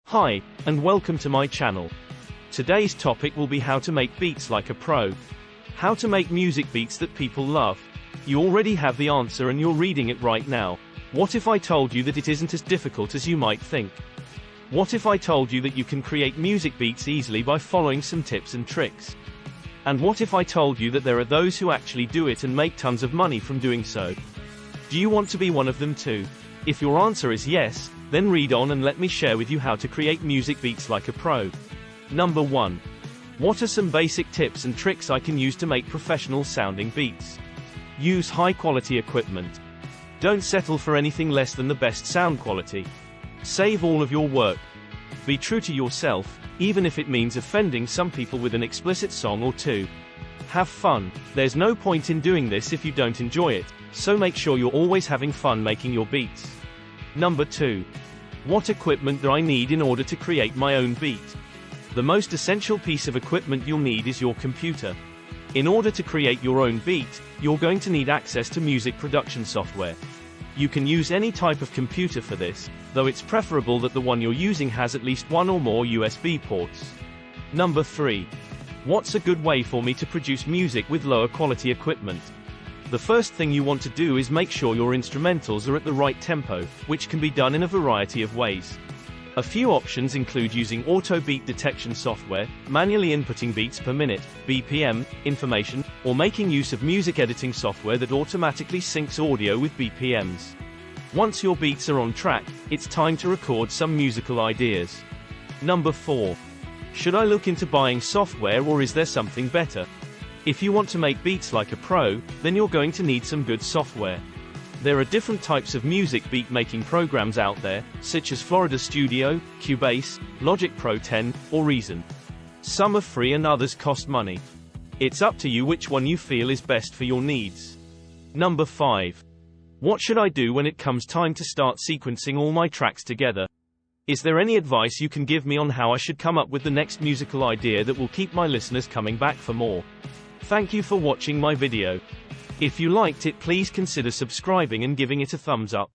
Hi, and welcome to my channel. Today's topic will be how to make beats like a pro. How to make music beats that people love. You already have the answer and you're reading it right now. What if I told you that it isn't as difficult as you might think? What if I told you that you can create music beats easily by following some tips and tricks? And what if I told you that there are those who actually do it and make tons of money from doing so? Do you want to be one of them too? If your answer is yes, then read on and let me share with you how to create music beats like a pro. Number 1. What are some basic tips and tricks I can use to make professional sounding beats? Use high quality equipment. Don't settle for anything less than the best sound quality. Save all of your work. Be true to yourself, even if it means offending some people with an explicit song or two. Have fun. There's no point in doing this if you don't enjoy it, so make sure you're always having fun making your beats. Number 2. What equipment do I need in order to create my own beat? The most essential piece of equipment you'll need is your computer. In order to create your own beat, you're going to need access to music production software. You can use any type of computer for this, though it's preferable that the one you're using has at least one or more USB ports. Number 3. What's a good way for me to produce music with lower quality equipment? The first thing you want to do is make sure your instrumentals are at the right tempo, which can be done in a variety of ways. A few options include using auto beat detection software, manually inputting beats per minute, BPM, information, or making use of music editing software that automatically syncs audio with BPMs. Once your beats are on track, it's time to record some musical ideas. Number 4. Should I look into buying software or is there something better? If you want to make beats like a pro, then you're going to need some good software. There are different types of music beat making programs out there, such as Florida Studio, Cubase, Logic Pro 10, or Reason. Some are free and others cost money. It's up to you which one you feel is best for your needs. Number 5. What should I do when it comes time to start sequencing all my tracks together? Is there any advice you can give me on how I should come up with the next musical idea that will keep my listeners coming back for more? Thank you for watching my video. If you liked it, please consider subscribing and giving it a thumbs up.